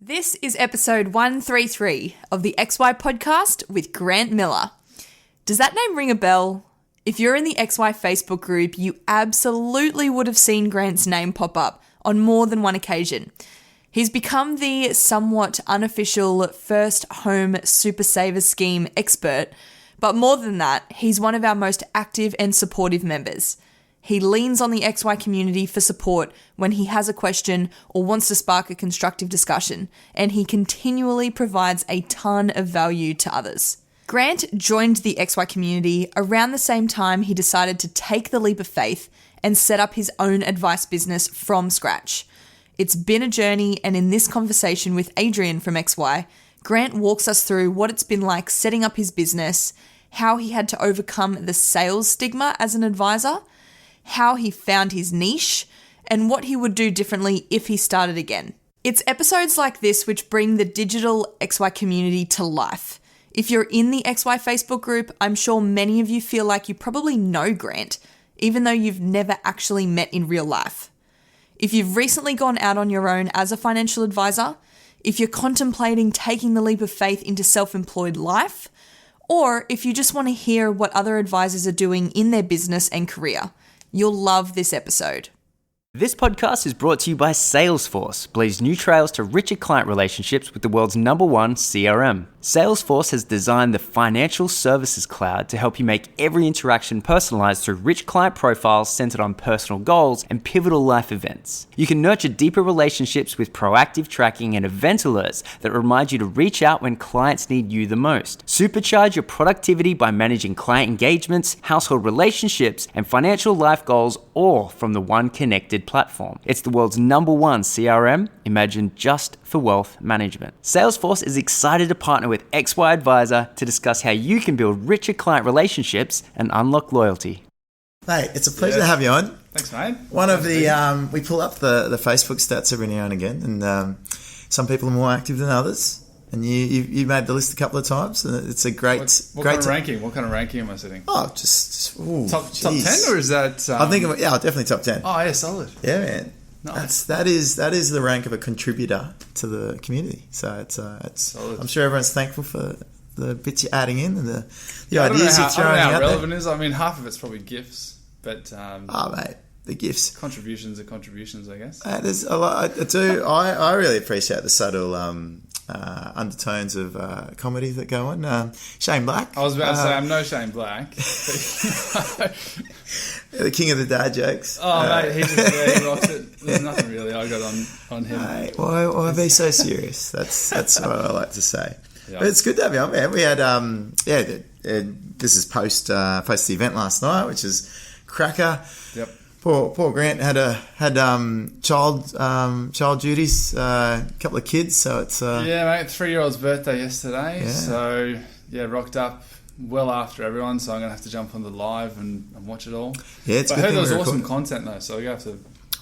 This is episode 133 of the XY podcast with Grant Millar. Does that name ring a bell? If you're in the XY Facebook group, you absolutely would have seen Grant's name pop up on more than one occasion. He's become the somewhat unofficial first home super saver scheme expert, but more than that, he's one of our most active and supportive members. He leans on the XY community for support when he has a question or wants to spark a constructive discussion, and he continually provides a ton of value to others. Grant joined the XY community around the same time he decided to take the leap of faith and set up his own advice business from scratch. It's been a journey, and in this conversation with Adrian from XY, Grant walks us through what it's been like setting up his business, how he had to overcome the sales stigma as an advisor, how he found his niche, and what he would do differently if he started again. It's episodes like this which bring the digital XY community to life. If you're in the XY Facebook group, I'm sure many of you feel like you probably know Grant, even though you've never actually met in real life. If you've recently gone out on your own as a financial advisor, if you're contemplating taking the leap of faith into self-employed life, or if you just want to hear what other advisors are doing in their business and career, you'll love this episode. This podcast is brought to you by Salesforce, blaze new trails to richer client relationships with the world's #1 CRM. Salesforce has designed the financial services cloud to help you make every interaction personalized through rich client profiles centered on personal goals and pivotal life events. You can nurture deeper relationships with proactive tracking and event alerts that remind you to reach out when clients need you the most. Supercharge your productivity by managing client engagements, household relationships, and financial life goals, all from the one connected platform. It's the world's #1 CRM, imagined just for wealth management. Salesforce is excited to partner with XY Advisor to discuss how you can build richer client relationships and unlock loyalty. Mate, it's a pleasure to have you on. Thanks, mate. One of the we pull up the Facebook stats every now and again, and some people are more active than others. And you made the list a couple of times, and it's a great What kind of ranking? What kind of ranking am I sitting? Oh, just top 10, or is that? I think definitely top 10. Oh yeah, solid. Yeah, man. Nice. That is the rank of a contributor to the community. So it's solid. I'm sure everyone's thankful for the bits you're adding in and the I ideas you're throwing out. I don't know how there. relevant it is. I mean, half of it's probably gifts, but mate, the gifts. Contributions are contributions, I guess. There's a lot. I really appreciate the subtle undertones of comedy that go on. Shane Black. I was about to say, I'm no Shane Black. The king of the dad jokes. Oh, mate, he rocks it. There's nothing really I got on him. Mate, why be so serious? That's what I like to say. Yeah. But it's good to have you on, man. We had, this is post the event last night, which is cracker. Yep. Poor Grant had child duties, a couple of kids, so it's mate, 3-year-old's birthday yesterday, Yeah. so rocked up well after everyone, so I'm gonna have to jump on the live and watch it all. Yeah, it's. But good I heard thing there was we awesome record. content though, so you have to.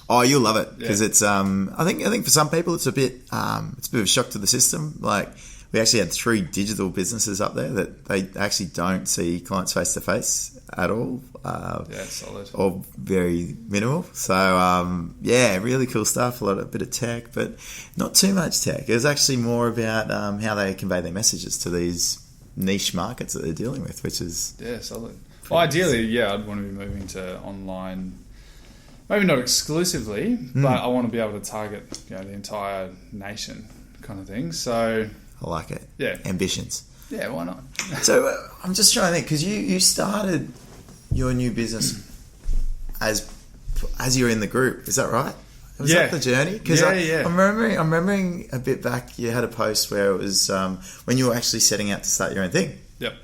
Oh, you'll love it because Yeah. it's. I think for some people it's a bit of a shock to the system. Like we actually had 3 digital businesses up there that they actually don't see clients face to face at all. Solid. Or very minimal. So really cool stuff. A bit of tech, but not too much tech. It was actually more about how they convey their messages to these niche markets that they're dealing with, which is solid. Well, ideally, I'd want to be moving to online. Maybe not exclusively, but I want to be able to target the entire nation, kind of thing. So I like it. Yeah, ambitions. Yeah, why not? So I'm just trying to think because you started your new business as you were in the group. Is that right? Was that the journey? Because I'm remembering a bit back. You had a post where it was when you were actually setting out to start your own thing. Yep.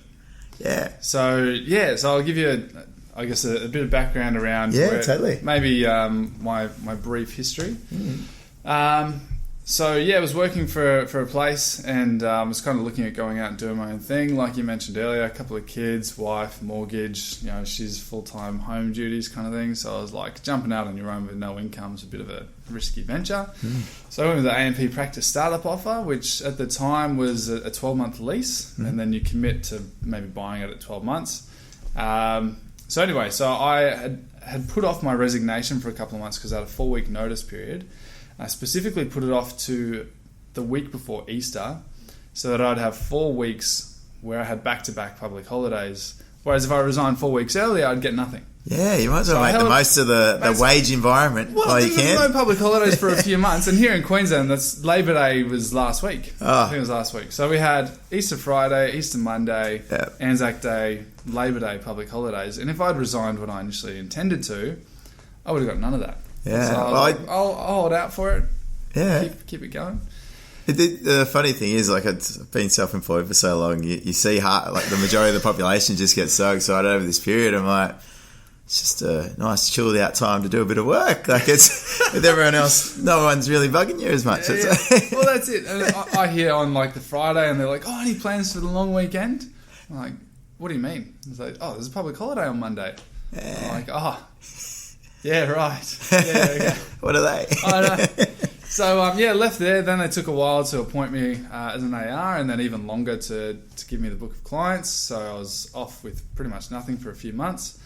Yeah. So I'll give you a bit of background around. Totally. Maybe my brief history. Mm-hmm. I was working for a place and was kind of looking at going out and doing my own thing. Like you mentioned earlier, a couple of kids, wife, mortgage, she's full-time home duties kind of thing. So I was like, jumping out on your own with no income is a bit of a risky venture. So I went with the AMP Practice Startup offer, which at the time was a 12-month lease, and then you commit to maybe buying it at 12 months. So I had put off my resignation for a couple of months because I had a 4-week notice period. I specifically put it off to the week before Easter so that I'd have 4 weeks where I had back-to-back public holidays. Whereas if I resigned 4 weeks earlier, I'd get nothing. Yeah, you might as well make the most of the wage environment while you can. No public holidays for a few months. And here in Queensland, that's Labor Day was last week. I think it was last week. So we had Easter Friday, Easter Monday, Anzac Day, Labor Day public holidays. And if I'd resigned when I initially intended to, I would have got none of that. Yeah. So I'll hold out for it. Yeah. Keep it going. The funny thing is, like, I've been self-employed for so long, you see like the majority of the population just gets so excited over this period. I'm like, it's just a nice chilled out time to do a bit of work. Like, it's with everyone else, no one's really bugging you as much. Yeah. Well, that's it. And I hear on like the Friday and they're like, oh, any plans for the long weekend? I'm like, what do you mean? It's like, oh, there's a public holiday on Monday. Yeah. I'm like, oh, yeah, right. Yeah, okay. What are they? I know. So, left there. Then they took a while to appoint me as an AR and then even longer to give me the book of clients. So I was off with pretty much nothing for a few months.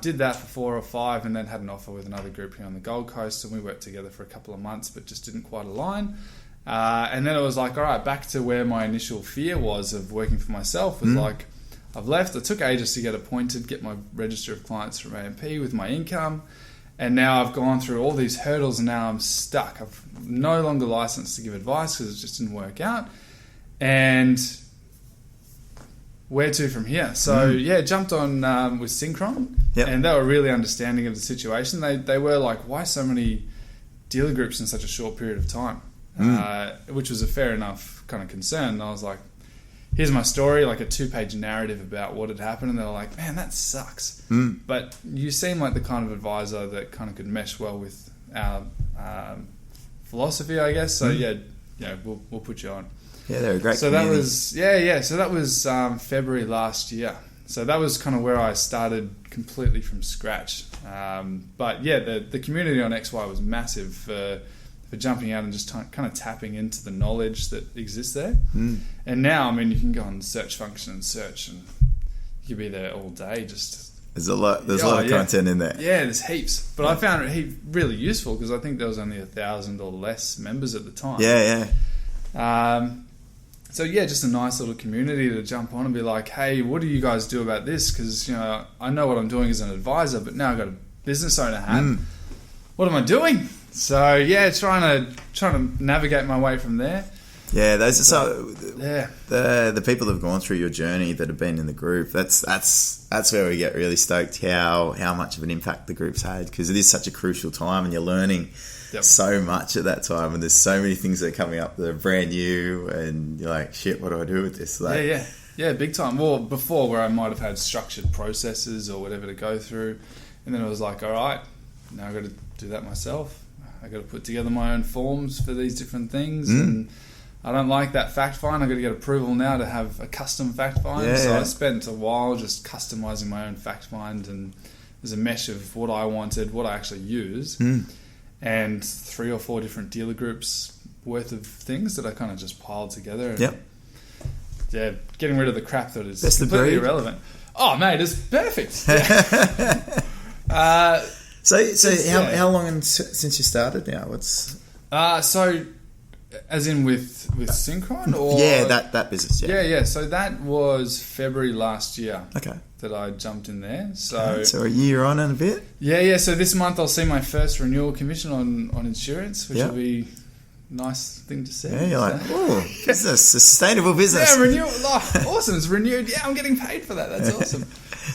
Did that for 4 or 5 and then had an offer with another group here on the Gold Coast and we worked together for a couple of months but just didn't quite align. And then it was like, all right, back to where my initial fear was of working for myself was like, I've left. It took ages to get appointed, get my register of clients from AMP with my income. And now I've gone through all these hurdles and now I'm stuck. I've no longer licensed to give advice because it just didn't work out. And where to from here? So, jumped on with Synchron. Yep. And they were really understanding of the situation. They were like, why so many dealer groups in such a short period of time? Which was a fair enough kind of concern. And I was like, here's my story, like a 2-page narrative about what had happened. And they were like, man, that sucks. But you seem like the kind of advisor that kind of could mesh well with our philosophy, I guess. So, we'll put you on. Yeah, they're a great So community. that was, So that was February last year. So that was kind of where I started completely from scratch. But, the community on XY was massive for jumping out and just kind of tapping into the knowledge that exists there. And now, I mean, you can go on the search function and search and you could be there all day just... There's a lot of content in there. Yeah, there's heaps. But I found it really useful because I think there was only 1,000 or less members at the time. Yeah. Just a nice little community to jump on and be like, hey, what do you guys do about this? Because, I know what I'm doing as an advisor, but now I've got a business owner hat. What am I doing? So trying to navigate my way from there. Yeah, those are the people that have gone through your journey that have been in the group. That's where we get really stoked how much of an impact the group's had because it is such a crucial time and you're learning so much at that time and there's so many things that are coming up that are brand new and you're like, shit, what do I do with this? Like, yeah, big time. Well, before where I might have had structured processes or whatever to go through, and then it was like, all right, now I've got to do that myself. I got to put together my own forms for these different things, and I don't like that fact find. I got to get approval now to have a custom fact find. I spent a while just customizing my own fact find, and there's a mesh of what I wanted, what I actually use, and 3 or 4 different dealer groups worth of things that I kind of just piled together. And, getting rid of the crap that is completely irrelevant. Oh, mate, it's perfect. How long since you started now? What's so as in with Synchron or that business? So that was February last year. Okay, that I jumped in there. So a year on and a bit. So this month I'll see my first renewal commission on insurance, which will be a nice thing to see. Yeah, you're like, oh, business, a sustainable business. Yeah, renewal. Awesome, it's renewed. Yeah, I'm getting paid for that. That's awesome.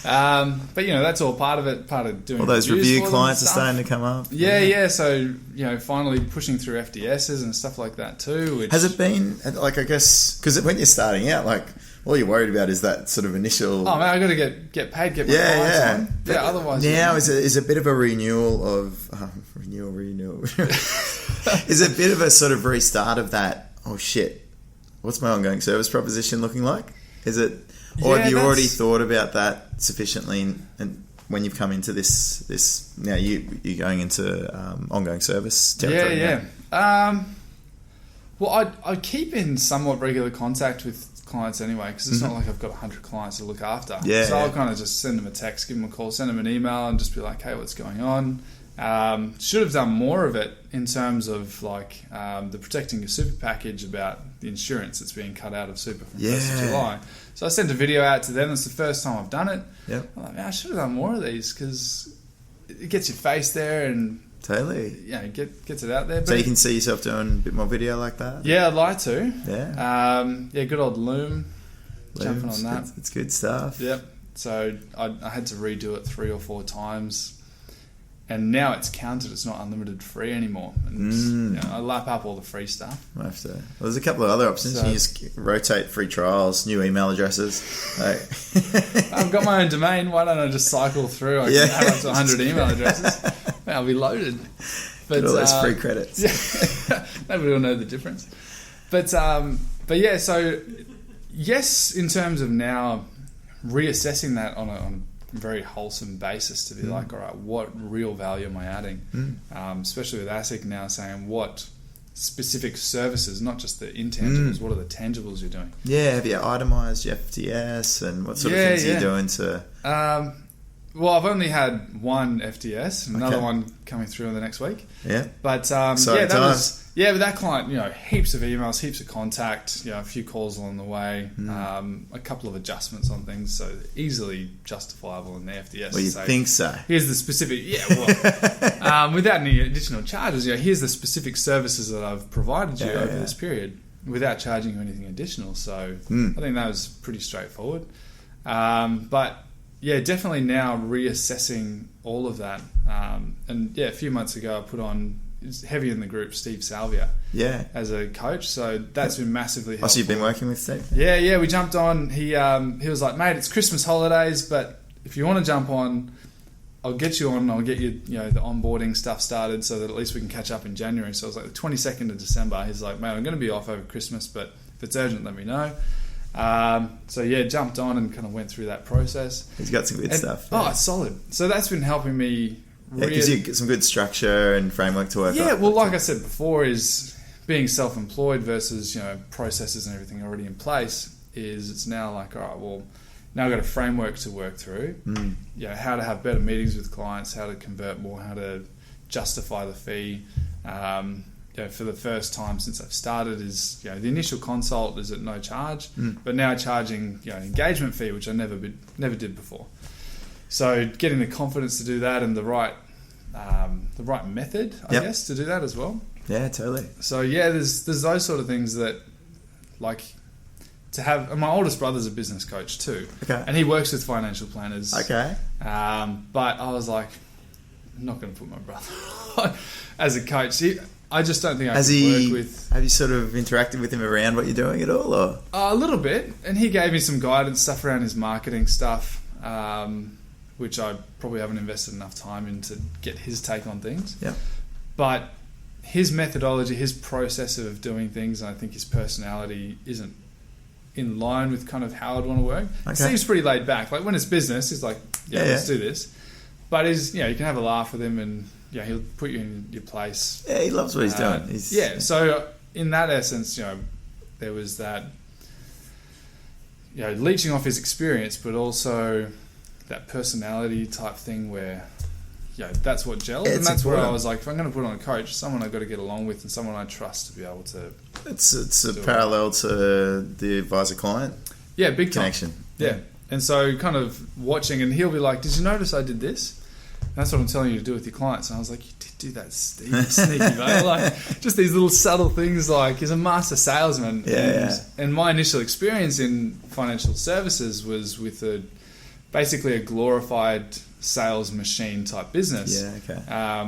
But that's all part of it. Part of doing all those review clients are starting to come up. So finally pushing through FDSs and stuff like that too. Which... Has it been like, I guess, because when you're starting out, like all you're worried about is that sort of initial. Oh man, I got to get paid, get my clients on. Yeah, otherwise. Now is a bit of a renewal of renewal. Is a bit of a sort of restart of that. Oh shit, what's my ongoing service proposition looking like? Is it? Or have you already thought about that sufficiently and when you've come into this now you're going into ongoing service territory? Well, I keep in somewhat regular contact with clients anyway because it's not like I've got 100 clients to look after. So I'll kind of just send them a text, give them a call, send them an email and just be like, hey, what's going on? Should have done more of it in terms of like the protecting your super package about the insurance that's being cut out of super from 1st of July. So I sent a video out to them. It's the first time I've done it. Yep. I'm like, man, I should have done more of these because it gets your face there and totally, gets it out there. But so you can see yourself doing a bit more video like that. Yeah, I'd like to. Yeah. Good old Loom. Jumping on that. It's good stuff. Yep. So I had to redo it 3 or 4 times. And now it's counted. It's not unlimited free anymore. And I lap up all the free stuff. I have to. Well, there's a couple of other options. So, you just rotate free trials, new email addresses. I've got my own domain. Why don't I just cycle through? I can have up to 100 email addresses. I'll be loaded. But all those free credits. Yeah, nobody will know the difference. But yeah. So yes, in terms of now reassessing that on a very wholesome basis to be like, all right, what real value am I adding? Especially with ASIC now saying what specific services, not just the intangibles, what are the tangibles you're doing? Yeah, have you itemised your FTS and what sort of things are you doing to... Well, I've only had one FTS, another one coming through in the next week. Yeah. But with that client, heaps of emails, heaps of contact, a few calls along the way, a couple of adjustments on things, so easily justifiable in the FTS. Well, you think so. Here's the specific, without any additional charges, here's the specific services that I've provided you over this period without charging you anything additional. So I think that was pretty straightforward. But yeah, definitely now reassessing all of that. And a few months ago I put on, heavy in the group, Steve Salvia as a coach. So that's been massively helpful. So you've been working with Steve? Yeah, we jumped on. He was like, mate, it's Christmas holidays, but if you want to jump on, I'll get you on. I'll get you, the onboarding stuff started so that at least we can catch up in January. So it was like the 22nd of December. He's like, mate, I'm going to be off over Christmas, but if it's urgent, let me know. Jumped on and kind of went through that process. He's got some good stuff. Oh, it's solid. So that's been helping me. It gives you some good structure and framework to work on. Yeah, well, like I said before, is being self-employed versus, processes and everything already in place, is it's now like, all right, well, now I've got a framework to work through. How to have better meetings with clients, how to convert more, how to justify the fee. For the first time since I've started is, the initial consult is at no charge, but now charging, an engagement fee, which I never did before. So getting the confidence to do that and the right method, I guess, to do that as well. Yeah, totally. So there's those sort of things that, like, to have. And my oldest brother's a business coach too, and he works with financial planners. Okay. But I was like, I'm not going to put my brother on as a coach. I just don't think I can work with... Have you sort of interacted with him around what you're doing at all? Or? A little bit. And he gave me some guidance, stuff around his marketing stuff, which I probably haven't invested enough time in to get his take on things. Yeah. But his methodology, his process of doing things, and I think his personality isn't in line with kind of how I'd want to work. Okay. Steve's pretty laid back. Like when it's business, he's like, let's do this. But you can have a laugh with him and... he'll put you in your place. Yeah, he loves what he's doing. So in that essence, there was that, leeching off his experience, but also that personality type thing where, that's what gelled. And that's where I was like, if I'm going to put on a coach, someone I've got to get along with and someone I trust to be able to... It's a parallel to the advisor-client big connection. Yeah. And so kind of watching, and he'll be like, did you notice I did this? That's what I'm telling you to do with your clients. And I was like, you did do that, Steve. Sneaky, mate. Like, just these little subtle things. Like, he's a master salesman. And my initial experience in financial services was with basically a glorified sales machine type business.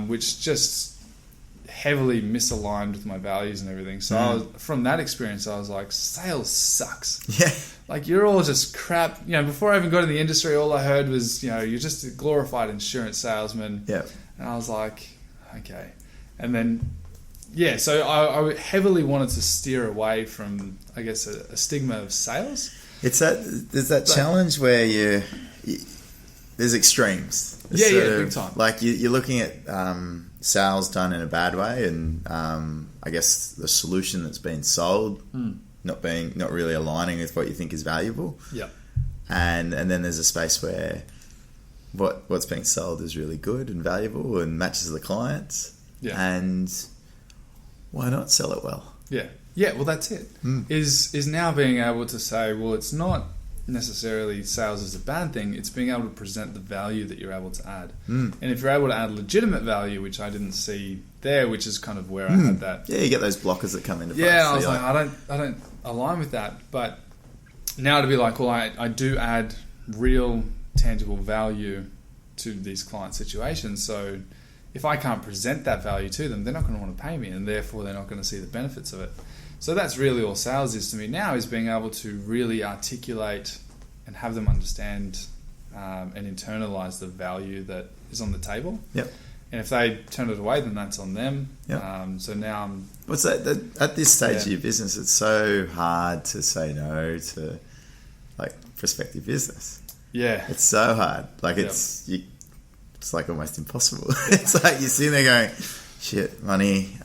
Which just heavily misaligned with my values and everything. So from that experience, I was like, sales sucks. Like, you're all just crap. Before I even got in the industry, all I heard was, you're just a glorified insurance salesman. And I was like, okay. And then, so I heavily wanted to steer away from, I guess, a stigma of sales. There's that challenge where there's extremes. Big time. Like, you're looking at sales done in a bad way and, I guess, the solution that's been sold... not really aligning with what you think is valuable. Yeah. And then there's a space where what's being sold is really good and valuable and matches the clients. Yeah. And why not sell it well? Yeah. Yeah, well, that's it. Is now being able to say, well, it's not necessarily sales is a bad thing. It's being able to present the value that you're able to add. And if you're able to add legitimate value, which I didn't see there, which is kind of where I had that. Yeah, you get those blockers that come into place. Yeah, I was like, I don't align with that. But now to be like, well, I do add real tangible value to these client situations. So if I can't present that value to them, they're not going to want to pay me, and therefore they're not going to see the benefits of it. So that's really all sales is to me now, is being able to really articulate and have them understand and internalize the value that is on the table. Yep. And if they turn it away, then that's on them. Yep. So now I'm... What's that? At this stage of your business, it's so hard to say no to like prospective business. Yeah. It's so hard. Like it's like almost impossible. It's like you're sitting there going, shit, money.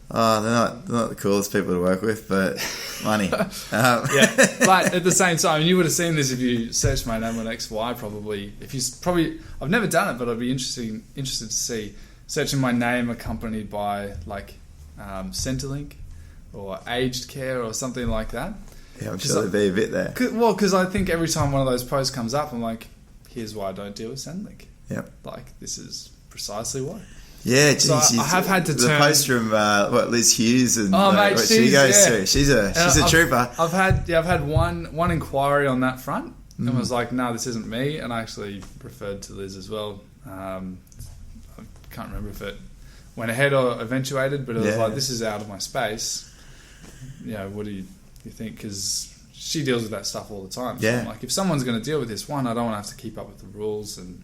They're not the coolest people to work with, but money. Yeah, but at the same time, you would have seen this if you searched my name on XY. I've never done it, but I'd be interested to see searching my name accompanied by like Centrelink or aged care or something like that. Yeah, I'm sure there'd be a bit there. Because I think every time one of those posts comes up, I'm like, here's why I don't deal with Centrelink. Yep. Like this is precisely why. Yeah, geez, so I have had to turn... The post from Liz Hughes and mate, what she goes through. She's a trooper. I've had one inquiry on that front and was like, no, this isn't me. And I actually referred to Liz as well. I can't remember if it went ahead or eventuated, but it was like, this is out of my space. What do you think? Because she deals with that stuff all the time. So I'm like, if someone's going to deal with this, I don't want to have to keep up with the rules and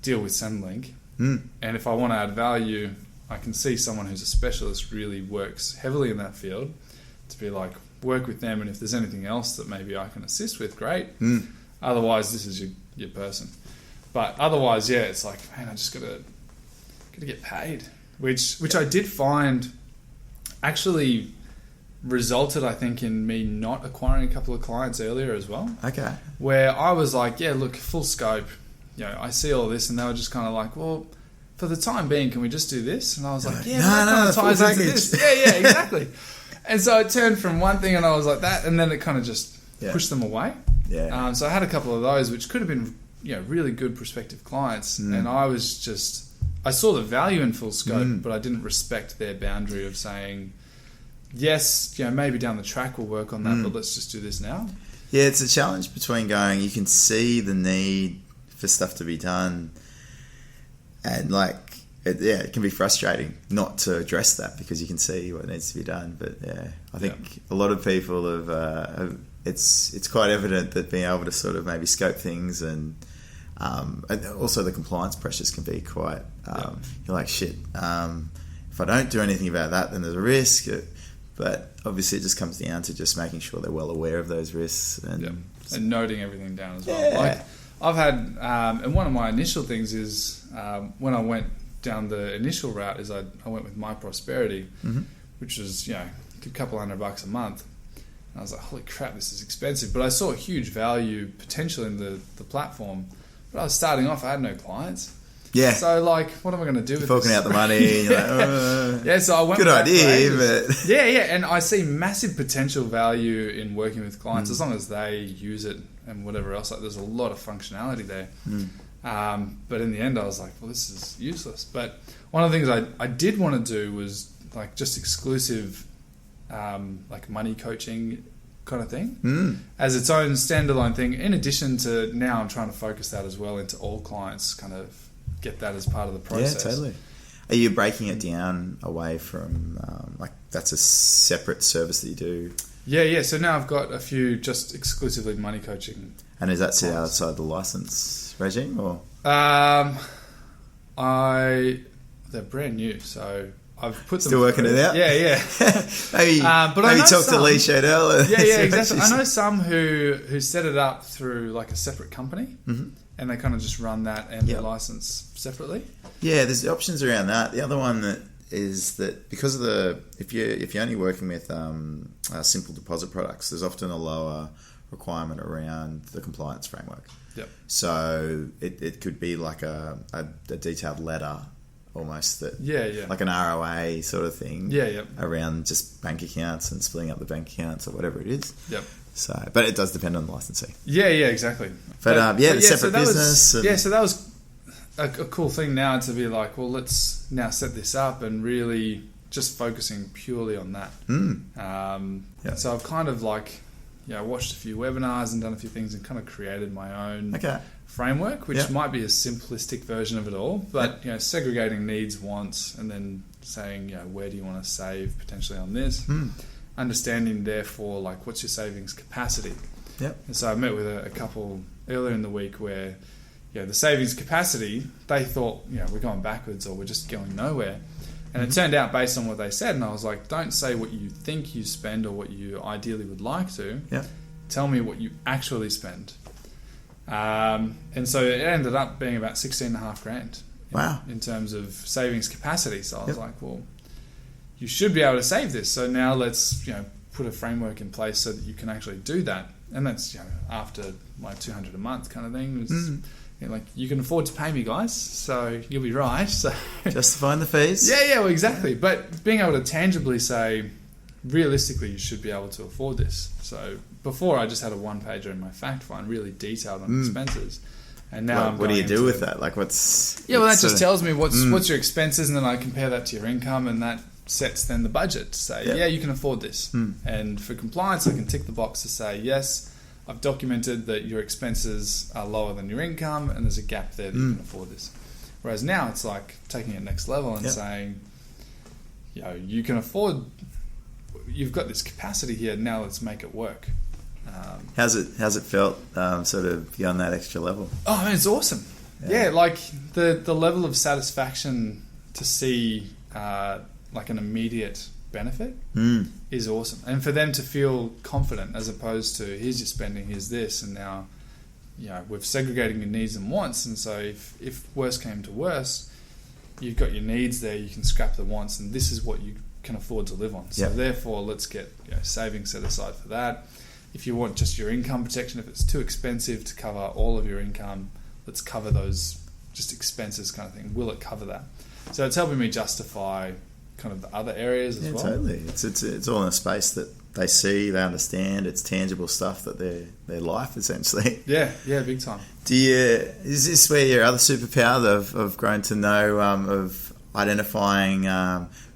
deal with Centrelink. And if I want to add value, I can see someone who's a specialist really works heavily in that field to be like, work with them, and if there's anything else that maybe I can assist with, great. Otherwise, this is your person. But otherwise, it's like, man, I just gotta get paid, which I did find actually resulted, I think, in me not acquiring a couple of clients earlier as well. Okay. Where I was like, look, full scope. I see all this, and they were just kind of like, well, for the time being, can we just do this? And I was like, no, ties into this. Yeah, exactly. And so it turned from one thing, and I was like that, and then it kind of just pushed them away. Yeah. So I had a couple of those, which could have been, really good prospective clients, and I saw the value in full scope, but I didn't respect their boundary of saying, yes, maybe down the track we'll work on that, but let's just do this now. Yeah, it's a challenge between going, you can see the need for stuff to be done, and it can be frustrating not to address that because you can see what needs to be done. But I think a lot of people have it's quite evident that being able to sort of maybe scope things and also the compliance pressures can be quite you're like, shit, if I don't do anything about that, then there's a risk. But obviously it just comes down to just making sure they're well aware of those risks and noting everything down as well. Like I've had, and one of my initial things is when I went down the initial route is I went with My Prosperity, which was a couple $100 a month. And I was like, holy crap, this is expensive. But I saw a huge value potential in the platform. But I was starting off, I had no clients. Yeah. So like, what am I going to do with forking this? out the money. You're like, so I went. Good idea, but and I see massive potential value in working with clients as long as they use it and whatever else. Like, there's a lot of functionality there. But in the end, I was like, well, this is useless. But one of the things I did want to do was like just exclusive, like money coaching kind of thing as its own standalone thing. In addition to now, I'm trying to focus that as well into all clients, kind of get that as part of the process. Yeah, totally. Are you breaking it down away from that's a separate service that you do? Yeah. So now I've got a few just exclusively money coaching. And is that sit outside the license regime or? They're brand new, so I've put them still working it out. Yeah. maybe talk to Lee Shadell. Yeah, exactly. I know some who set it up through like a separate company, and they kind of just run that and their license separately. Yeah, there's options around that. The other one that is that because of if you're only working with simple deposit products, there's often a lower requirement around the compliance framework. Yep. So it could be like a detailed letter almost that, like an ROA sort of thing, around just bank accounts and splitting up the bank accounts or whatever it is. Yep. So, but it does depend on the licensee. Yeah, exactly. But separate business. So that was a cool thing now to be like, well, let's now set this up and really just focusing purely on that. So I've kind of like, watched a few webinars and done a few things and kind of created my own framework, which might be a simplistic version of it all, but segregating needs, wants, and then saying, where do you want to save potentially on this? Understanding, therefore, like, what's your savings capacity? Yep. And so I met with a couple earlier in the week where, the savings capacity, they thought, we're going backwards or we're just going nowhere. And it turned out based on what they said, and I was like, don't say what you think you spend or what you ideally would like to. Yeah. Tell me what you actually spend. And so it ended up being about $16,500. Wow. In terms of savings capacity. So I was like, well, you should be able to save this. So now let's, put a framework in place so that you can actually do that. And that's, after my $200 a month kind of thing. It was, like, you can afford to pay me, guys, so you'll be right. So justifying the fees. Well, exactly. But being able to tangibly say, realistically, you should be able to afford this. So before, I just had a one-pager in my fact find, really detailed on expenses. And now what do you do with that? Like, what's... that just tells me what's your expenses, and then I compare that to your income, and that sets then the budget to say, you can afford this. And for compliance, I can tick the box to say, yes, I've documented that your expenses are lower than your income, and there's a gap there that you can afford this. Whereas now it's like taking it next level and saying, you can afford, you've got this capacity here, now let's make it work. How's it felt sort of beyond that extra level? Oh, I mean, it's awesome. Yeah, like the level of satisfaction to see like an immediate benefit is awesome, and for them to feel confident as opposed to here's your spending, here's this, and now we've segregated your needs and wants, and so if worst came to worst, you've got your needs there, you can scrap the wants, and this is what you can afford to live on. So therefore, let's get savings set aside for that. If you want just your income protection, if it's too expensive to cover all of your income, let's cover those just expenses kind of thing. Will it cover that? So it's helping me justify kind of the other areas as well. Totally. It's all in a space that they see, they understand. It's tangible stuff that their life essentially. Yeah, big time. Is this where your other superpower of growing to know of identifying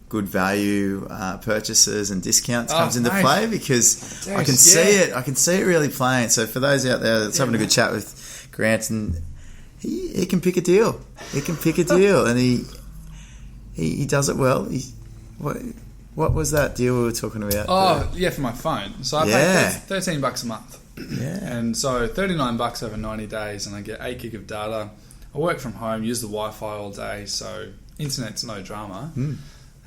good value purchases and discounts comes into play? Because I can see it really playing. So for those out there that's having a good chat with Grant, and he can pick a deal. And he does it well. What was that deal we were talking about? Oh, for my phone. So I pay $13 a month. Yeah. And so $39 over 90 days, and I get 8 gig of data. I work from home, use the Wi-Fi all day, so internet's no drama.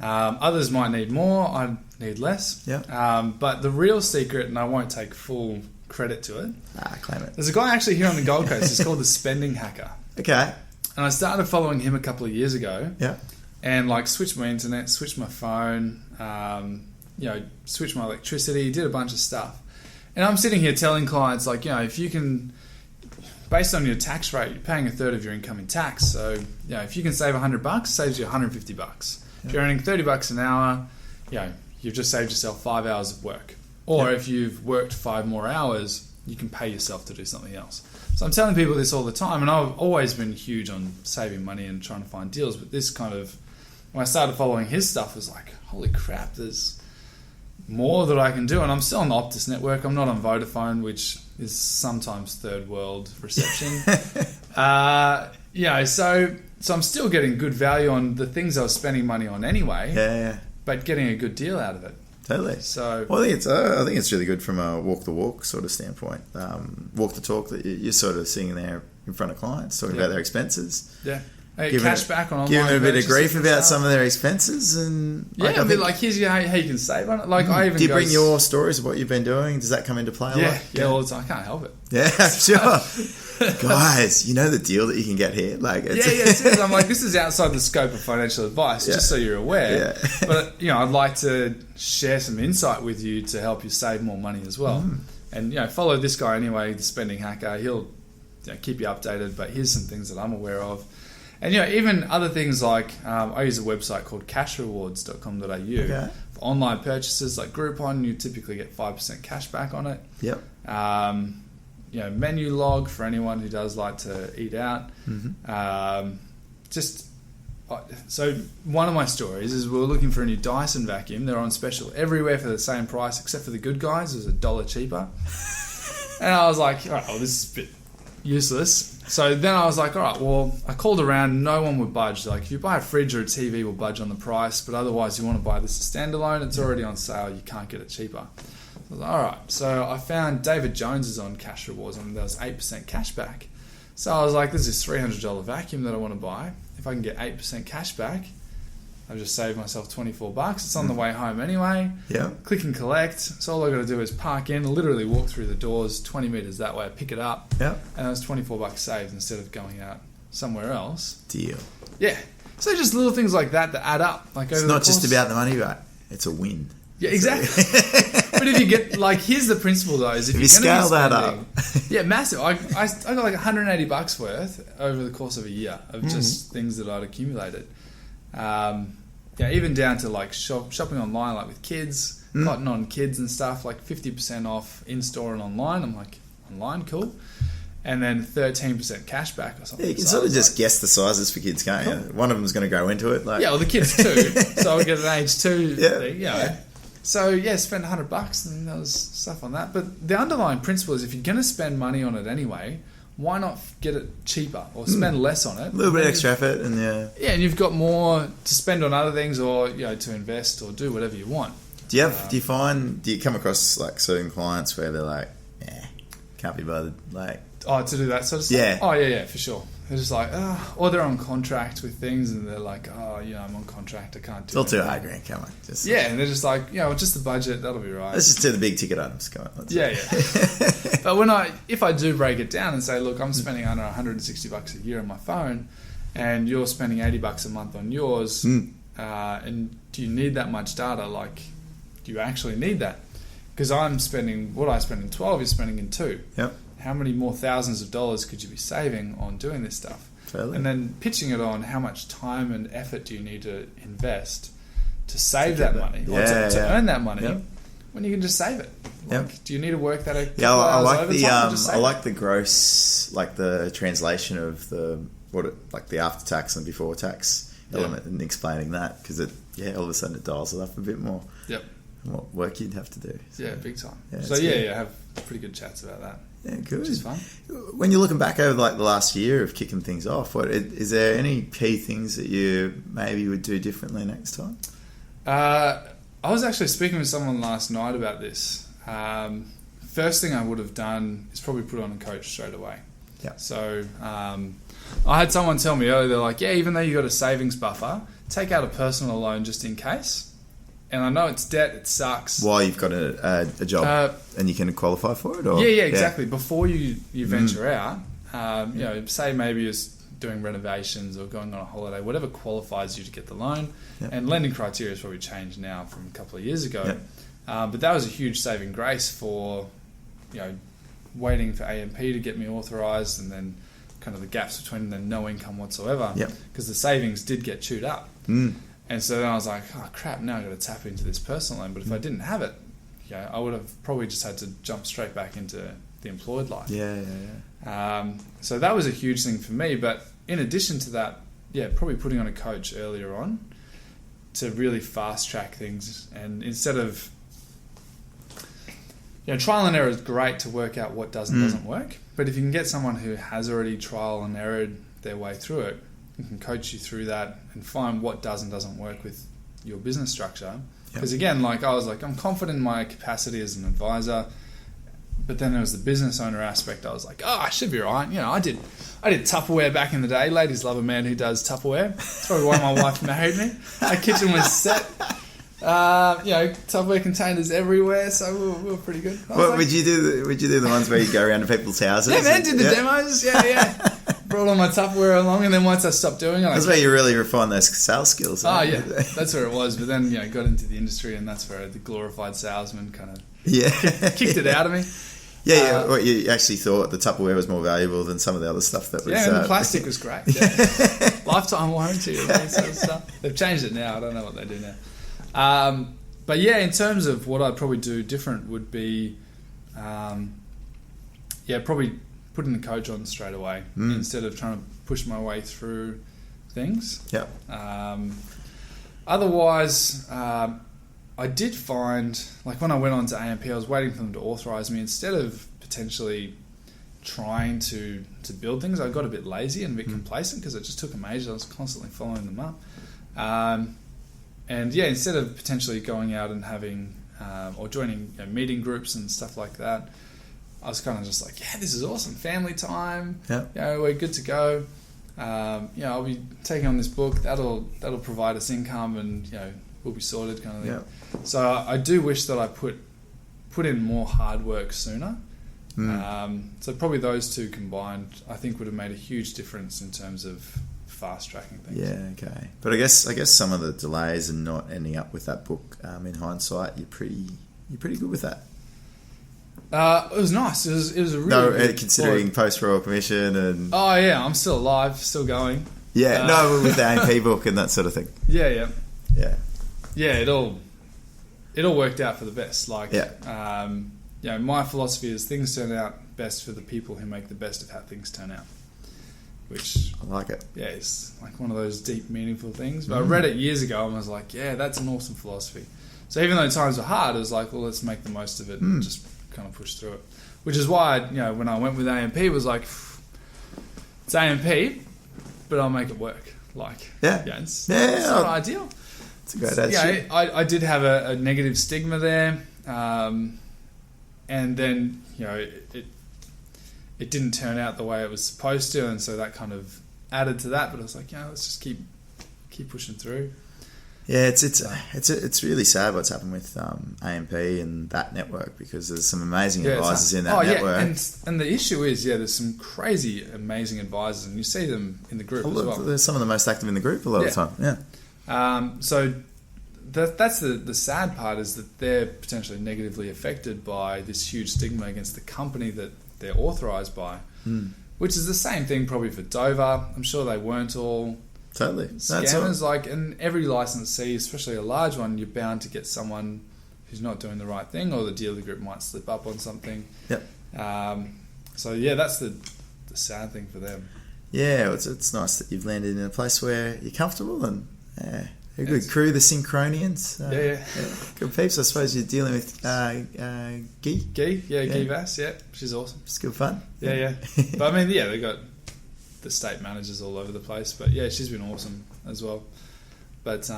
Others might need more, I need less. But the real secret, and I won't take full credit to it. Claim it. There's a guy actually here on the Gold Coast. It's called the Spending Hacker. Okay. And I started following him a couple of years ago. Yeah. And like switched my internet, switched my phone, switched my electricity, did a bunch of stuff. And I'm sitting here telling clients, like, if you can, based on your tax rate, you're paying a third of your income in tax. So, if you can save $100, saves you $150. If you're earning $30 an hour, you've just saved yourself 5 hours of work. Or if you've worked 5 more hours, you can pay yourself to do something else. So I'm telling people this all the time, and I've always been huge on saving money and trying to find deals. But this kind of, when I started following his stuff, was like, holy crap, there's more that I can do. And I'm still on the Optus network. I'm not on Vodafone, which is sometimes third world reception. So I'm still getting good value on the things I was spending money on anyway. But getting a good deal out of it. Totally. So, well, I think it's really good from a walk the walk sort of standpoint. Walk the talk that you're sort of sitting there in front of clients talking about their expenses. Cash back on online. Give them a bit of grief about some of their expenses, and a bit like, here's how you can save on it. Like do you bring your stories of what you've been doing? Does that come into play a lot? Yeah, all the time. I can't help it. Yeah, sure. Guys, you know the deal that you can get here. Like, it is. I'm like, this is outside the scope of financial advice, just so you're aware. But I'd like to share some insight with you to help you save more money as well. And follow this guy anyway, the Spending Hacker. He'll keep you updated, but here's some things that I'm aware of. And even other things like I use a website called cashrewards.com.au. Okay. For online purchases like Groupon, you typically get 5% cash back on it. Yep. Menu log for anyone who does like to eat out. Mm-hmm. So one of my stories is we were looking for a new Dyson vacuum. They're on special everywhere for the same price, except for the Good Guys. It was $1 cheaper. And I was like, all right, well, this is a bit useless. So then I was like, all right, well, I called around. No one would budge. Like, if you buy a fridge or a TV, we'll budge on the price. But otherwise, you want to buy this as standalone. It's already on sale. You can't get it cheaper. So I was like, all right. So I found David Jones is on Cash Rewards, and there was 8% cash back. So I was like, there's this $300 vacuum that I want to buy. If I can get 8% cash back, I've just saved myself $24. It's on the way home anyway. Yeah. Click and collect. So all I got to do is park in, literally walk through the doors 20 meters that way, pick it up. Yeah. And that's $24 saved instead of going out somewhere else. Deal. Yeah. So just little things like that add up. Like it's not just about the money, right? It's a win. Yeah, exactly. But if you get, here's the principle though, is if you you're scale that up. Yeah, massive. I got like $180 worth over the course of a year of just things that I'd accumulated. Even down to like shopping online, like with kids, cotton on kids and stuff, like 50% off in store and online. I'm like, online, cool. And then 13% cash back or something. Yeah, you can sort of just guess the sizes for kids, can't you? One of them's going to go into it. Well, the kids too. So I get an age 2 thing, Yeah. So spend $100 and there was stuff on that. But the underlying principle is if you're going to spend money on it anyway, why not get it cheaper or spend less on it? A little bit extra effort and and you've got more to spend on other things or to invest or do whatever you want. Do you come across like certain clients where they're like, can't be bothered, like to do that sort of stuff? Yeah. Oh yeah, for sure. They're just like, or they're on contract with things and they're like, I'm on contract, I can't do it. It's all too high, Grant, come on. And they're just like, just the budget, that'll be right. Let's just do the big ticket items, come on. But if I do break it down and say, look, I'm spending under $160 a year on my phone and you're spending $80 a month on yours, and do you need that much data? Like, do you actually need that? Because I'm spending, what I spend in 12, you're spending in 2. Yep. How many more thousands of dollars could you be saving on doing this stuff? Fairly. And then pitching it on how much time and effort do you need to invest to save that money or to earn that money when you can just save it. Do you need to work that out? I like the gross, like the translation of the after tax and before tax element and explaining that because all of a sudden it dials it up a bit more. Yep. What work you'd have to do. Yeah, big time. Yeah, so have pretty good chats about that. Yeah, good. Which is fun. When you're looking back over like the last year of kicking things off, is there any key things that you maybe would do differently next time? I was actually speaking with someone last night about this. First thing I would have done is probably put on a coach straight away. Yeah. So I had someone tell me earlier, they're like, even though you got a savings buffer, take out a personal loan just in case. And I know it's debt, it sucks. While you've got a job and you can qualify for it? Or? Yeah, exactly. Before you venture out, say maybe you're doing renovations or going on a holiday, whatever qualifies you to get the loan. Yep. And lending criteria has probably changed now from a couple of years ago. Yep. But that was a huge saving grace for, waiting for AMP to get me authorised and then kind of the gaps between the no income whatsoever. Because the savings did get chewed up. And so then I was like, oh crap, now I've got to tap into this personal loan. But if I didn't have it, I would have probably just had to jump straight back into the employed life. So that was a huge thing for me. But in addition to that, probably putting on a coach earlier on to really fast track things. And instead of, trial and error is great to work out what does and doesn't work. But if you can get someone who has already trial and errored their way through it, can coach you through that and find what does and doesn't work with your business structure. Because again, I was like, I'm confident in my capacity as an advisor, but then there was the business owner aspect. I was like, I should be right. I did Tupperware back in the day. Ladies love a man who does Tupperware. That's probably why my wife married me. Our kitchen was set. Tupperware containers everywhere, so we were pretty good. Would you do the ones where you go around to people's houses? Yeah, man, did the demos. Yeah. Brought all my Tupperware along, and then once I stopped doing it, that's where you really refine those sales skills. That's where it was. But then got into the industry, and that's where the glorified salesman kind of kicked it out of me. Yeah. What you actually thought the Tupperware was more valuable than some of the other stuff that was. Yeah, and the plastic was great. Yeah. Lifetime warranty and all that sort of stuff. They've changed it now. I don't know what they do now. But yeah, in terms of what I'd probably do different would be, probably putting the coach on straight away instead of trying to push my way through things. Yeah. Otherwise, I did find, like when I went on to AMP, I was waiting for them to authorise me. Instead of potentially trying to build things, I got a bit lazy and a bit complacent because it just took them ages. I was constantly following them up. And yeah, instead of potentially going out and having, or joining meeting groups and stuff like that, I was kind of just like, yeah, this is awesome. Family time. Yeah. We're good to go. I'll be taking on this book. That'll provide us income and, we'll be sorted kind of thing. Yeah. So I do wish that I put in more hard work sooner. So probably those two combined, I think, would have made a huge difference in terms of fast tracking things. Yeah, okay. But I guess some of the delays and not ending up with that book, in hindsight, you're pretty good with that. It was nice. It was a really considering post-royal commission and... Oh yeah, I'm still alive, still going. Yeah, with the AMP book and that sort of thing. Yeah. Yeah, it all worked out for the best. Like, my philosophy is things turn out best for the people who make the best of how things turn out. Which I like it. Yeah, it's like one of those deep, meaningful things. But I read it years ago and was like, yeah, that's an awesome philosophy. So even though times were hard, it was like, well, let's make the most of it and just kind of push through it. Which is why, when I went with AMP, it was like, it's AMP, but I'll make it work. Like, it's not ideal. It's a great attitude. Yeah, I did have a negative stigma there, and then it didn't turn out the way it was supposed to, and so that kind of added to that. But I was like, let's just keep pushing through. Yeah, it's really sad what's happened with AMP and that network, because there's some amazing advisors in that network. And the issue is, there's some crazy, amazing advisors, and you see them in the group as well. There's some of the most active in the group a lot of the time. Yeah. So that's the sad part, is that they're potentially negatively affected by this huge stigma against the company that they're authorised by, which is the same thing probably for Dover. I'm sure they weren't all totally scammers. Like, and every licensee, especially a large one, you're bound to get someone who's not doing the right thing, or the dealer group might slip up on something. Yep. So yeah, that's the sad thing for them. Yeah, it's nice that you've landed in a place where you're comfortable and a good crew, the Synchronians. Good peeps. I suppose you're dealing with Guy. Guy Vass. Yeah, she's awesome. It's good fun. Yeah. But I mean, they got the state managers all over the place. But yeah, she's been awesome as well. But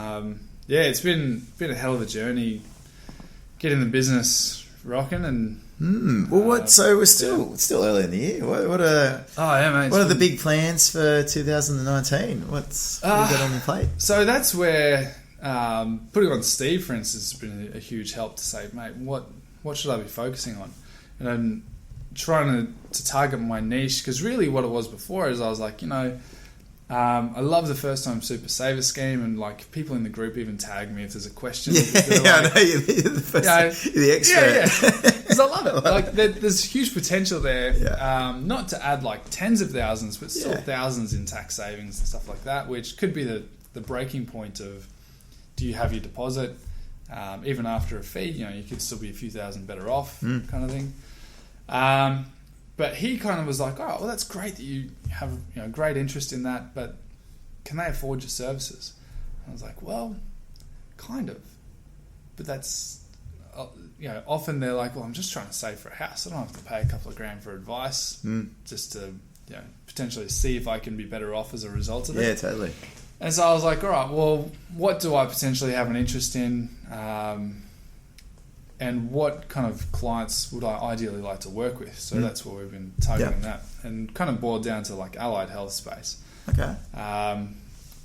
it's been a hell of a journey getting the business rocking and. So we're still early in the year. What are the big plans for 2019? What's what have you got on your plate? So that's where putting on Steve, for instance, has been a huge help to say, mate, what should I be focusing on? And I'm trying to target my niche, because really what it was before is I was like, I love the first time super saver scheme, and like people in the group even tag me if there's a question. I know you're the expert. Because I love it. Like there's huge potential there. Not to add like tens of thousands, but still thousands in tax savings and stuff like that, which could be the breaking point of, do you have your deposit even after a fee? You could still be a few thousand better off, kind of thing. But he kind of was like, oh, well, that's great that you have great interest in that, but can they afford your services? And I was like, well, kind of. But that's, often they're like, well, I'm just trying to save for a house. I don't have to pay a couple of grand for advice just to potentially see if I can be better off as a result of it. Yeah, totally. And so I was like, all right, well, what do I potentially have an interest in? And what kind of clients would I ideally like to work with? So that's what we've been targeting that, and kind of boiled down to like allied health space. Okay.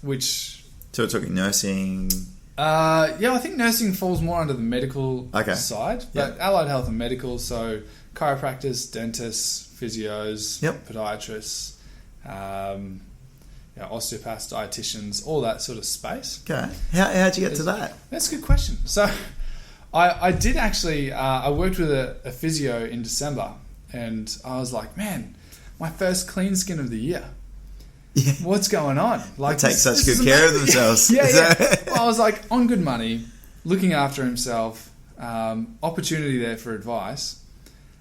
Which... So we're talking nursing... I think nursing falls more under the medical side, but allied health and medical, so chiropractors, dentists, physios, podiatrists, osteopaths, dietitians, all that sort of space. Okay. How'd you get to that? That's a good question. So... I did actually, I worked with a physio in December, and I was like, man, my first clean skin of the year. Yeah. What's going on? Like, they take such good care of themselves. Yeah. Well, I was like, on good money, looking after himself, opportunity there for advice.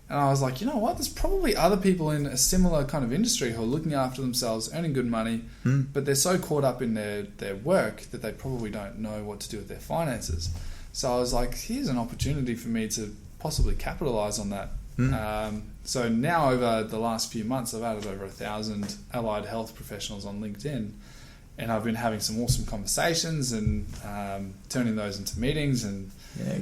And I was like, you know what? There's probably other people in a similar kind of industry who are looking after themselves, earning good money, but they're so caught up in their work that they probably don't know what to do with their finances. So I was like, here's an opportunity for me to possibly capitalize on that. So now over the last few months, I've added over 1,000 allied health professionals on LinkedIn, and I've been having some awesome conversations and turning those into meetings and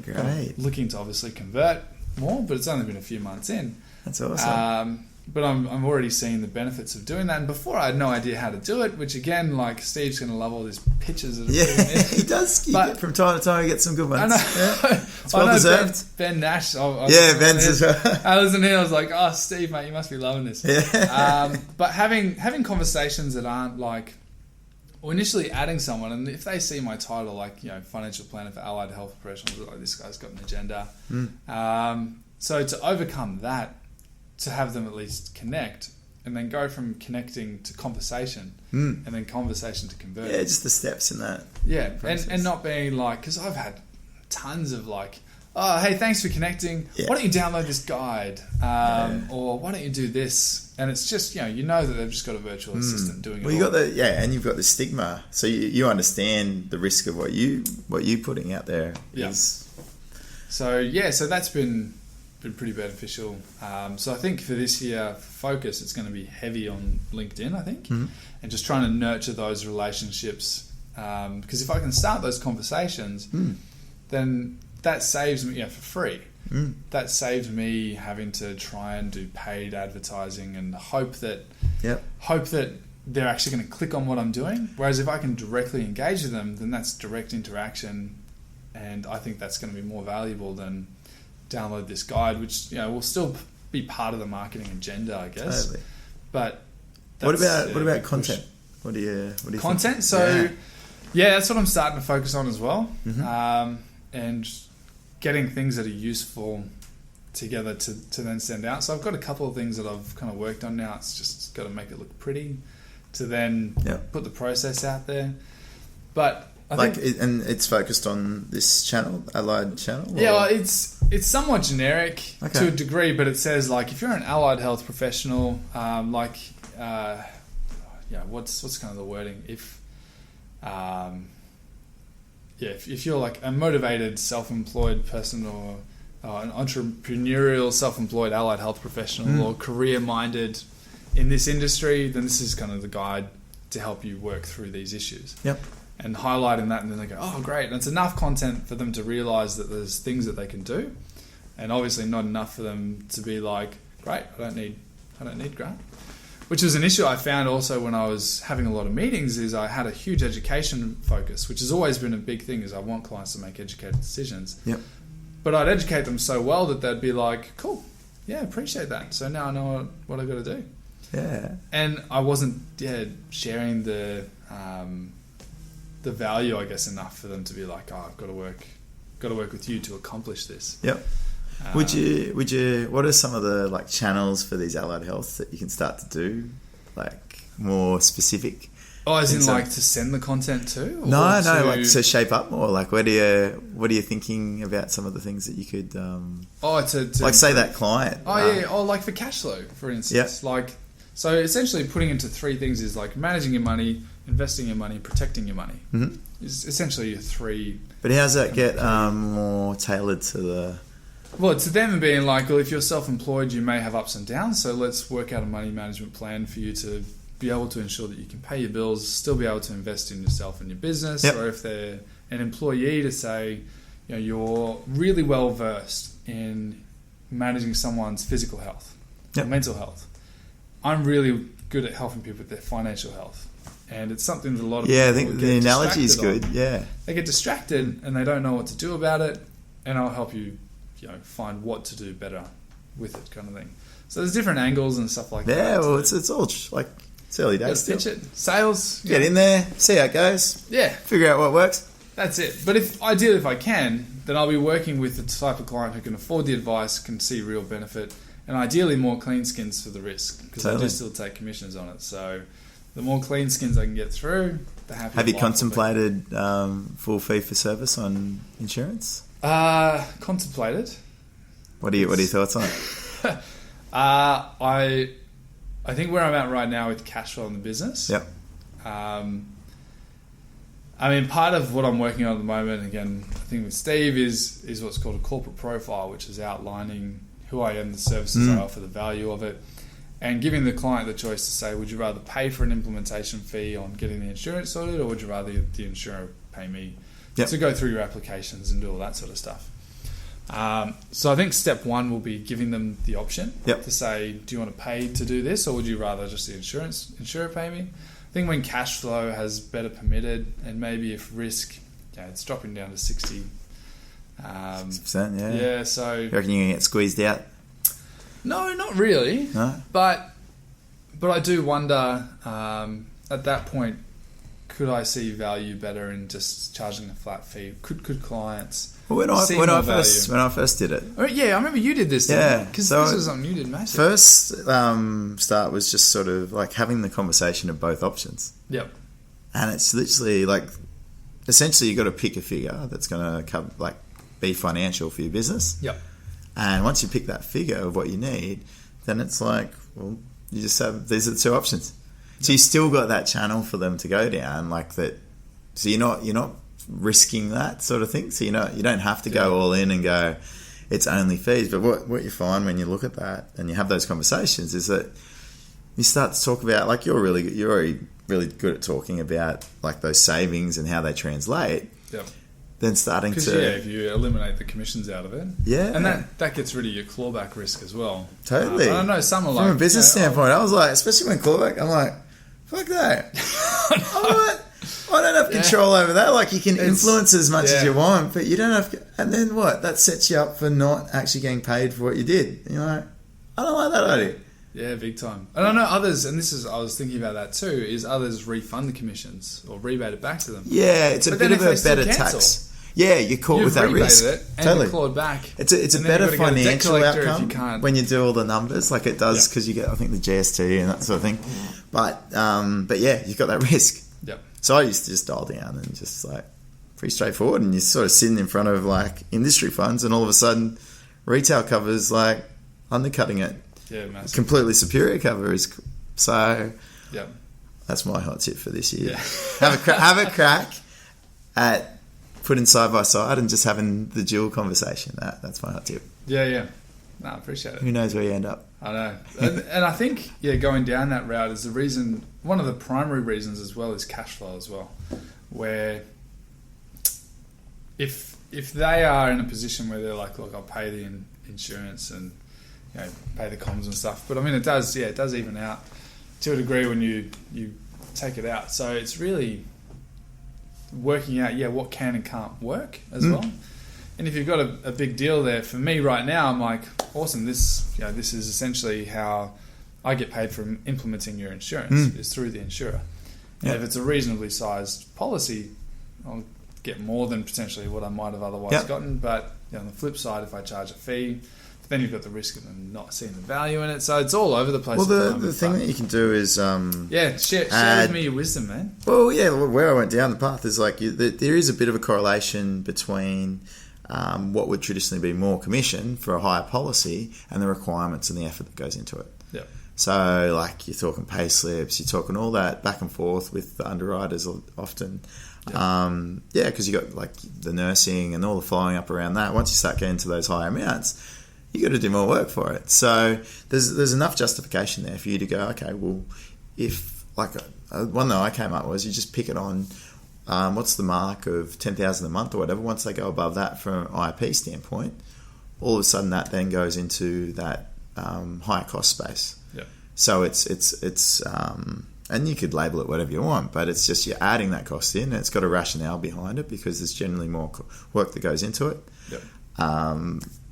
great. Looking to obviously convert more, but it's only been a few months in. That's awesome. But I'm already seeing the benefits of doing that. And before, I had no idea how to do it, which again, like, Steve's going to love all these pictures. That he does. From time to time, he gets some good ones. I know. Yeah. It's well deserved. Ben Nash. Ben's as well. I was in here. I was like, oh, Steve, mate, you must be loving this. Yeah. But having conversations that aren't like, or initially adding someone, and if they see my title, like, you know, financial planner for allied health professionals, like, this guy's got an agenda. So to overcome that, to have them at least connect, and then go from connecting to conversation, and then conversation to convert. Yeah, just the steps in that. Yeah, and not being like, because I've had tons of like, oh, hey, thanks for connecting. Yeah. Why don't you download this guide? Or why don't you do this? And it's just, you know that they've just got a virtual assistant doing it. Well, and you've got the stigma, so you understand the risk of what you putting out there. Yeah. So that's been pretty beneficial. So I think for this year, focus, it's going to be heavy on LinkedIn, I think, and just trying to nurture those relationships. Because if I can start those conversations, then that saves me for free. That saves me having to try and do paid advertising and hope that they're actually going to click on what I'm doing. Whereas if I can directly engage with them, then that's direct interaction, and I think that's going to be more valuable than download this guide, which will still be part of the marketing agenda, I guess. Totally. But what about content? What do you content? Think? So that's what I'm starting to focus on as well, and getting things that are useful together to then send out. So I've got a couple of things that I've kind of worked on now. It's just got to make it look pretty to then put the process out there. But I think, and it's focused on this channel, Allied channel? Yeah, well, it's somewhat generic to a degree, but it says, like, if you're an allied health professional, what's kind of the wording? If you're like a motivated self-employed person or an entrepreneurial self-employed allied health professional or career-minded in this industry, then this is kind of the guide to help you work through these issues. Yep. And highlighting that, and then they go, oh, great. And it's enough content for them to realise that there's things that they can do, and obviously not enough for them to be like, great, I don't need Grant. Which was an issue I found also when I was having a lot of meetings, is I had a huge education focus, which has always been a big thing, is I want clients to make educated decisions. Yep. But I'd educate them so well that they'd be like, cool, yeah, appreciate that. So now I know what I've got to do. Yeah. And I wasn't sharing the value, I guess, enough for them to be like, oh, I've got to work with you to accomplish this. Yep. Would you? What are some of the like channels for these allied health that you can start to do, like more specific? Oh, as in like to send the content to? No, like to shape up more. Like, what are you thinking about some of the things that you could? To like say that client. Like for cash flow, for instance. Yeah. Like, so essentially putting into three things is like managing your money, investing your money, protecting your money. Mm-hmm. Is essentially your three. But how does that get more tailored to the? Well, to them being like, well, if you're self-employed, you may have ups and downs. So let's work out a money management plan for you to be able to ensure that you can pay your bills, still be able to invest in yourself and your business. Yep. Or if they're an employee, to say, you're really well versed in managing someone's physical health, or mental health. I'm really good at helping people with their financial health. And it's something that a lot of people I think the analogy is good. Yeah. They get distracted and they don't know what to do about it, and I'll help you, find what to do better with it, kind of thing. So there's different angles and stuff like that. Yeah, well, it's all like it's early days. Pitch it. Sales. Get in there, see how it goes. Yeah. Figure out what works. That's it. But if I can, then I'll be working with the type of client who can afford the advice, can see real benefit, and ideally more clean skins for the risk, because Totally. I do still take commissions on it. So the more clean skins I can get through, the happier. Have you life will be. contemplated full fee for service on insurance? Contemplated. What are your thoughts on it? I think where I'm at right now with cash flow in the business. Yep. I mean, part of what I'm working on at the moment, again, I think with Steve, is what's called a corporate profile, which is outlining who I am, the services I offer, the value of it, and giving the client the choice to say, would you rather pay for an implementation fee on getting the insurance sorted, or would you rather the insurer pay me to go through your applications and do all that sort of stuff? So I think step one will be giving them the option to say, do you want to pay to do this, or would you rather just the insurer pay me? I think when cash flow has better permitted, and maybe if risk, it's dropping down to 60. 6%, yeah. Yeah, so... You reckon you're going to get squeezed out? No, not really. No? But I do wonder, at that point, could I see value better in just charging a flat fee? Could clients... Well, when I first did it. Oh, yeah, I remember you did this. Because this was something you did massive. First start was just sort of like having the conversation of both options. Yep. And it's literally like, essentially you got to pick a figure that's going to be financial for your business. Yep. And once you pick that figure of what you need, then it's like, well, you just have, these are the two options. So you still got that channel for them to go down like that. So you're not risking that sort of thing. So you don't have to go all in and go, it's only fees. But what you find when you look at that and you have those conversations is that you start to talk about, like, you're already really good at talking about like those savings and how they translate. Yep. Then starting to... if you eliminate the commissions out of it. Yeah. And that gets rid of your clawback risk as well. Totally. I don't know, some are like... From a business standpoint, I was like, especially when clawback, I'm like, fuck that. I don't have control over that. Like, you can influence as much as you want, but you don't have... And then what? That sets you up for not actually getting paid for what you did. And you're like, I don't like that idea. Yeah, big time. And I know others, and I was thinking about that too, is others refund the commissions or rebate it back to them. Yeah, it's a bit of a better tax. Yeah, you're caught with that risk. You've rebated it and totally. you're clawed back. It's a better financial outcome when you do all the numbers, like it does, because you get, I think, the GST and that sort of thing. But yeah, you've got that risk. Yep. So I used to just dial down and just like pretty straightforward, and you're sort of sitting in front of like industry funds, and all of a sudden retail covers like undercutting it. Yeah, massive. Completely superior cover is so. Yep. That's my hot tip for this year. Yeah. have a crack at putting side by side and just having the dual conversation. That's my hot tip. Yeah. No, I appreciate it. Who knows where you end up? I know. And I think, going down that route is the reason, one of the primary reasons as well is cash flow as well, where if they are in a position where they're like, look, I'll pay the insurance and pay the comms and stuff, but I mean it does even out to a degree when you take it out. So it's really working out what can and can't work as well. And if you've got a big deal there, for me right now, I'm like, awesome, this is essentially how I get paid for implementing your insurance, is through the insurer. And if it's a reasonably sized policy, I'll get more than potentially what I might have otherwise gotten. But on the flip side, if I charge a fee, then you've got the risk of them not seeing the value in it. So it's all over the place. Well, the thing that you can do is... share with me your wisdom, man. Well, where I went down the path is like there is a bit of a correlation between what would traditionally be more commission for a higher policy and the requirements and the effort that goes into it. Yeah. So, like, you're talking pay slips, you're talking all that back and forth with the underwriters often. Because you got like the nursing and all the following up around that. Once you start getting to those higher amounts, you got to do more work for it. So there's enough justification there for you to go, okay, well, if like one that I came up was you just pick it on what's the mark of 10,000 a month or whatever. Once they go above that from an IAP standpoint, all of a sudden that then goes into that higher cost space. Yeah. So it's and you could label it whatever you want, but it's just you're adding that cost in, and it's got a rationale behind it because there's generally more work that goes into it. Yep.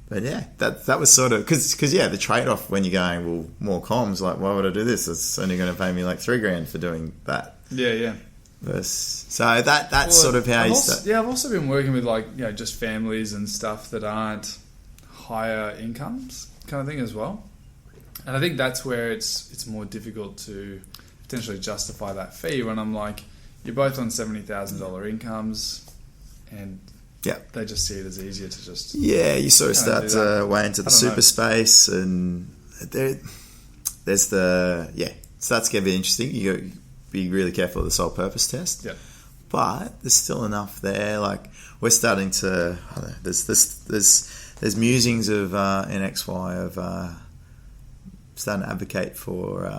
But yeah, that was sort of because the trade off when you're going, well, more comms, like, why would I do this? It's only going to pay me like $3,000 for doing that. Yeah. So that's sort of how you start. Yeah, I've also been working with just families and stuff that aren't higher incomes kind of thing as well. And I think that's where it's more difficult to potentially justify that fee when I'm like, you're both on $70,000 incomes, and they just see it as easier to just... Yeah, you sort of start to weigh into the super space, and there's the... Yeah, it starts to get a bit interesting. You got to be really careful of the sole purpose test. Yeah. But there's still enough there. Like, we're starting to... I don't know, there's musings of in XY of... starting to advocate for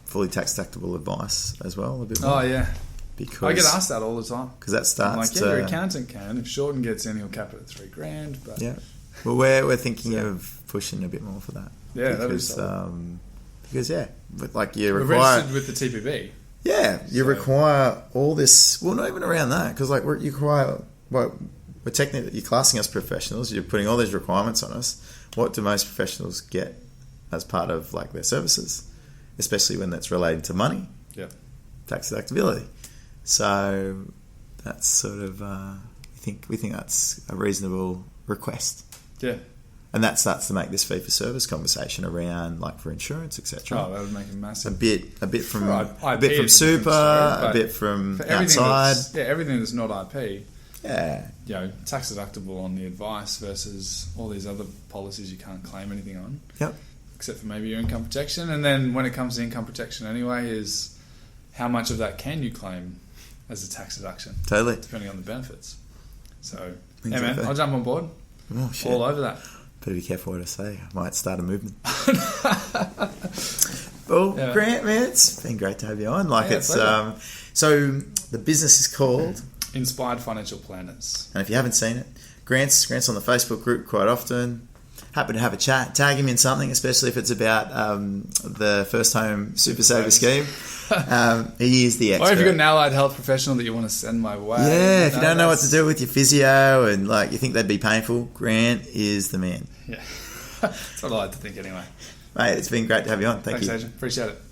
fully tax deductible advice as well a bit more. Oh, yeah. Because I get asked that all the time. Because that starts your accountant can. If Shorten gets in, he'll cap it at $3,000. But yeah. Well, we're thinking of pushing a bit more for that. Yeah, because, but like you We're require... registered with the TPB. Yeah, you require all this... Well, not even around that, because like you require... Well, we're technically... You're classing us professionals. You're putting all these requirements on us. What do most professionals get as part of like their services, especially when that's related to money? Yeah, tax deductibility. So that's sort of we think that's a reasonable request. Yeah, and that starts to make this fee for service conversation around like for insurance, etc. Oh, that would make it massive. A bit from super, a bit from outside. Everything that's not IP. Yeah, tax deductible on the advice versus all these other policies you can't claim anything on. Yep. Except for maybe your income protection. And then when it comes to income protection anyway, is how much of that can you claim as a tax deduction? Totally. Depending on the benefits. So, exactly. Yeah, man, I'll jump on board. Oh, shit. All over that. Better be careful what I say. I might start a movement. Well, Grant, man, it's been great to have you on. Like it's so the business is called Inspired Financial Planners. And if you haven't seen it, Grant's on the Facebook group quite often. Happy to have a chat. Tag him in something, especially if it's about the first home super saver scheme. He is the expert. Or if you've got an allied health professional that you want to send my way. Yeah, if you don't know what to do with your physio and like you think that'd be painful, Grant is the man. Yeah. That's what I like to think anyway. Mate, it's been great to have you on. Thanks, Agent. Appreciate it.